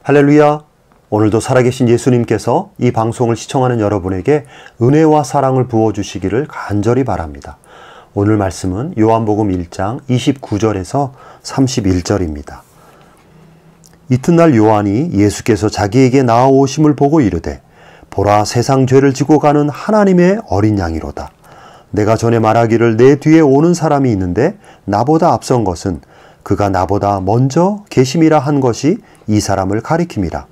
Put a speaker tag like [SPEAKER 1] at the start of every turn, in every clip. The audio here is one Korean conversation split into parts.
[SPEAKER 1] 할렐루야! 오늘도 살아계신 예수님께서 이 방송을 시청하는 여러분에게 은혜와 사랑을 부어주시기를 간절히 바랍니다. 오늘 말씀은 요한복음 1장 29절에서 31절입니다. 이튿날 요한이 예수께서 자기에게 나아오심을 보고 이르되 보라, 세상 죄를 지고 가는 하나님의 어린 양이로다. 내가 전에 말하기를 내 뒤에 오는 사람이 있는데 나보다 앞선 것은 그가 나보다 먼저 계심이라 한 것이 이 사람을 가리킴이라.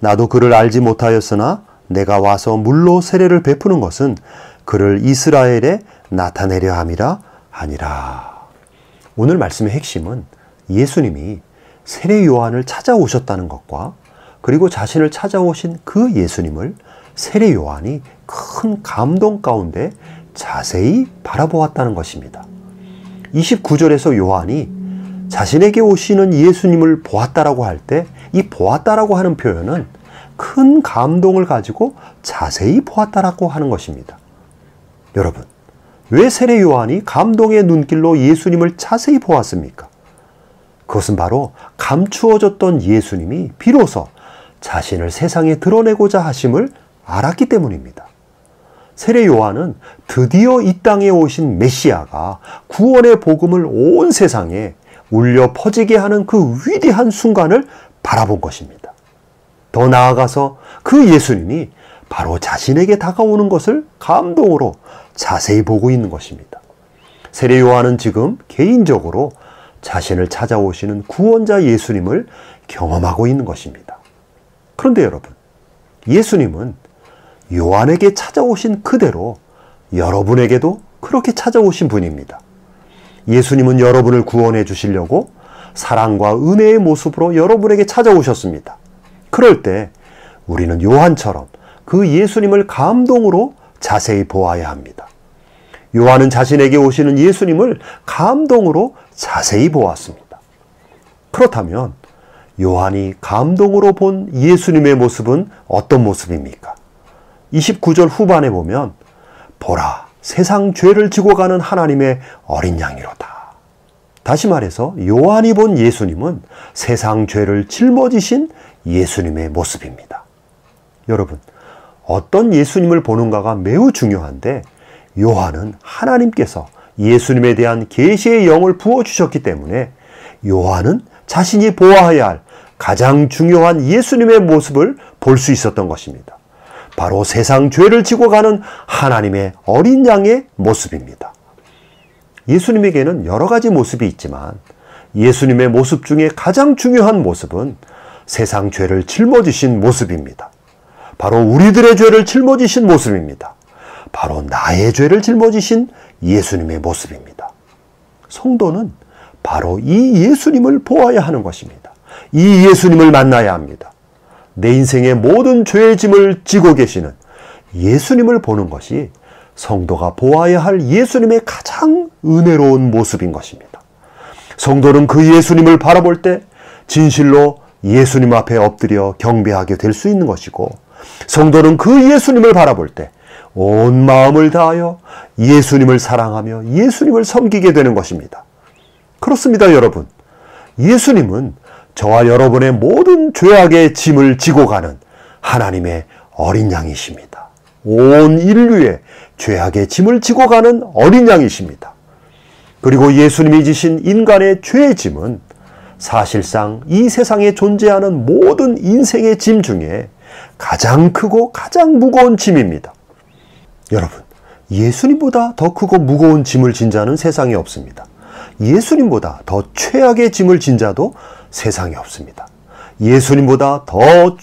[SPEAKER 1] 나도 그를 알지 못하였으나 내가 와서 물로 세례를 베푸는 것은 그를 이스라엘에 나타내려 함이라 하니라. 오늘 말씀의 핵심은 예수님이 세례 요한을 찾아오셨다는 것과 그리고 자신을 찾아오신 그 예수님을 세례 요한이 큰 감동 가운데 자세히 바라보았다는 것입니다. 29절에서 요한이 자신에게 오시는 예수님을 보았다라고 할 때 이 보았다라고 하는 표현은 큰 감동을 가지고 자세히 보았다라고 하는 것입니다. 여러분, 왜 세례 요한이 감동의 눈길로 예수님을 자세히 보았습니까? 그것은 바로 감추어졌던 예수님이 비로소 자신을 세상에 드러내고자 하심을 알았기 때문입니다. 세례 요한은 드디어 이 땅에 오신 메시아가 구원의 복음을 온 세상에 울려 퍼지게 하는 그 위대한 순간을 바라본 것입니다. 더 나아가서 그 예수님이 바로 자신에게 다가오는 것을 감동으로 자세히 보고 있는 것입니다. 세례 요한은 지금 개인적으로 자신을 찾아오시는 구원자 예수님을 경험하고 있는 것입니다. 그런데 여러분, 예수님은 요한에게 찾아오신 그대로 여러분에게도 그렇게 찾아오신 분입니다. 예수님은 여러분을 구원해 주시려고 사랑과 은혜의 모습으로 여러분에게 찾아오셨습니다. 그럴 때 우리는 요한처럼 그 예수님을 감동으로 자세히 보아야 합니다. 요한은 자신에게 오시는 예수님을 감동으로 자세히 보았습니다. 그렇다면 요한이 감동으로 본 예수님의 모습은 어떤 모습입니까? 29절 후반에 보면 보라, 세상 죄를 지고 가는 하나님의 어린 양이로다. 다시 말해서 요한이 본 예수님은 세상 죄를 짊어지신 예수님의 모습입니다. 여러분, 어떤 예수님을 보는가가 매우 중요한데 요한은 하나님께서 예수님에 대한 계시의 영을 부어주셨기 때문에 요한은 자신이 보아야 할 가장 중요한 예수님의 모습을 볼 수 있었던 것입니다. 바로 세상 죄를 지고 가는 하나님의 어린 양의 모습입니다. 예수님에게는 여러 가지 모습이 있지만 예수님의 모습 중에 가장 중요한 모습은 세상 죄를 짊어지신 모습입니다. 바로 우리들의 죄를 짊어지신 모습입니다. 바로 나의 죄를 짊어지신 예수님의 모습입니다. 성도는 바로 이 예수님을 보아야 하는 것입니다. 이 예수님을 만나야 합니다. 내 인생의 모든 죄의 짐을 지고 계시는 예수님을 보는 것이 성도가 보아야 할 예수님의 가장 은혜로운 모습인 것입니다. 성도는 그 예수님을 바라볼 때 진실로 예수님 앞에 엎드려 경배하게 될 수 있는 것이고, 성도는 그 예수님을 바라볼 때 온 마음을 다하여 예수님을 사랑하며 예수님을 섬기게 되는 것입니다. 그렇습니다, 여러분. 예수님은 저와 여러분의 모든 죄악의 짐을 지고 가는 하나님의 어린 양이십니다. 온 인류의 죄악의 짐을 지고 가는 어린 양이십니다. 그리고 예수님이 지신 인간의 죄의 짐은 사실상 이 세상에 존재하는 모든 인생의 짐 중에 가장 크고 가장 무거운 짐입니다. 여러분, 예수님보다 더 크고 무거운 짐을 진 자는 세상에 없습니다. 예수님보다 더 최악의 짐을 진 자도 세상에 없습니다. 예수님보다 더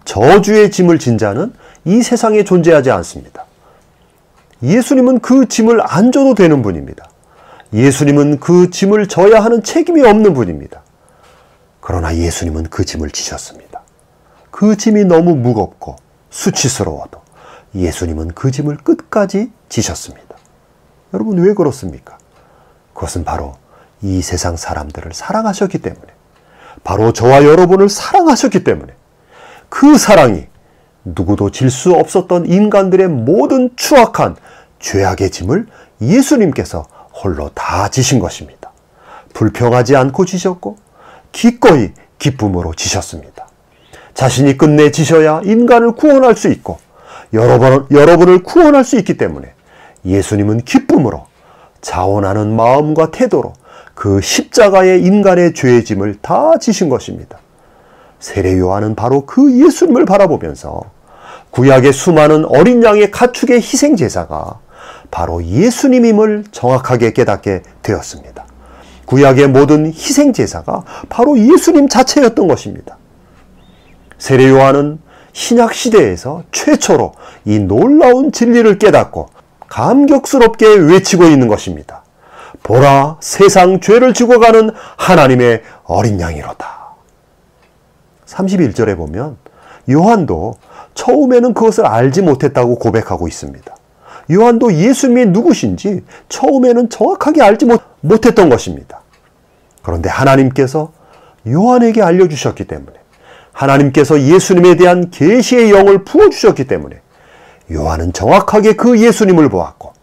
[SPEAKER 1] 저주의 짐을 진 자는 이 세상에 존재하지 않습니다. 예수님은 그 짐을 안 져도 되는 분입니다. 예수님은 그 짐을 져야 하는 책임이 없는 분입니다. 그러나 예수님은 그 짐을 지셨습니다. 그 짐이 너무 무겁고 수치스러워도 예수님은 그 짐을 끝까지 지셨습니다. 여러분, 왜 그렇습니까? 그것은 바로 이 세상 사람들을 사랑하셨기 때문에, 바로 저와 여러분을 사랑하셨기 때문에, 그 사랑이 누구도 질 수 없었던 인간들의 모든 추악한 죄악의 짐을 예수님께서 홀로 다 지신 것입니다. 불평하지 않고 지셨고 기꺼이 기쁨으로 지셨습니다. 자신이 끝내 지셔야 인간을 구원할 수 있고 여러분을 구원할 수 있기 때문에 예수님은 기쁨으로 자원하는 마음과 태도로 그 십자가의 인간의 죄의 짐을 다 지신 것입니다. 세례 요한은 바로 그 예수님을 바라보면서 구약의 수많은 어린 양의 가축의 희생 제사가 바로 예수님임을 정확하게 깨닫게 되었습니다. 구약의 모든 희생 제사가 바로 예수님 자체였던 것입니다. 세례 요한은 신약 시대에서 최초로 이 놀라운 진리를 깨닫고 감격스럽게 외치고 있는 것입니다. 보라, 세상 죄를 지고 가는 하나님의 어린 양이로다. 31절에 보면 요한도 처음에는 그것을 알지 못했다고 고백하고 있습니다. 요한도 예수님이 누구신지 처음에는 정확하게 알지 못했던 것입니다. 그런데 하나님께서 요한에게 알려주셨기 때문에, 하나님께서 예수님에 대한 계시의 영을 부어주셨기 때문에 요한은 정확하게 그 예수님을 보았고,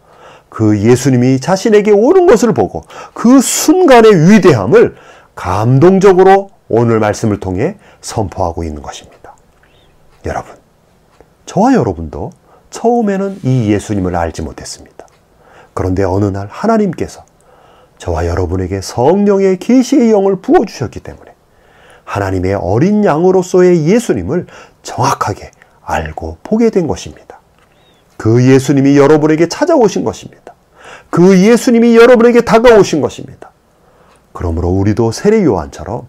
[SPEAKER 1] 그 예수님이 자신에게 오는 것을 보고 그 순간의 위대함을 감동적으로 오늘 말씀을 통해 선포하고 있는 것입니다. 여러분, 저와 여러분도 처음에는 이 예수님을 알지 못했습니다. 그런데 어느 날 하나님께서 저와 여러분에게 성령의 계시의 영을 부어주셨기 때문에 하나님의 어린 양으로서의 예수님을 정확하게 알고 보게 된 것입니다. 그 예수님이 여러분에게 찾아오신 것입니다. 그 예수님이 여러분에게 다가오신 것입니다. 그러므로 우리도 세례 요한처럼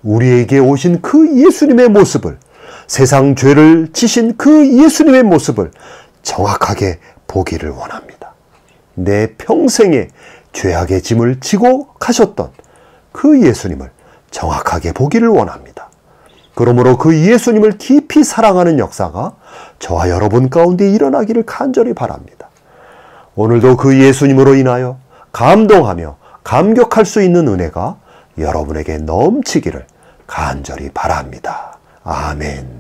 [SPEAKER 1] 우리에게 오신 그 예수님의 모습을, 세상 죄를 지신 그 예수님의 모습을 정확하게 보기를 원합니다. 내 평생의 죄악의 짐을 지고 가셨던 그 예수님을 정확하게 보기를 원합니다. 그러므로 그 예수님을 깊이 사랑하는 역사가 저와 여러분 가운데 일어나기를 간절히 바랍니다. 오늘도 그 예수님으로 인하여 감동하며 감격할 수 있는 은혜가 여러분에게 넘치기를 간절히 바랍니다. 아멘.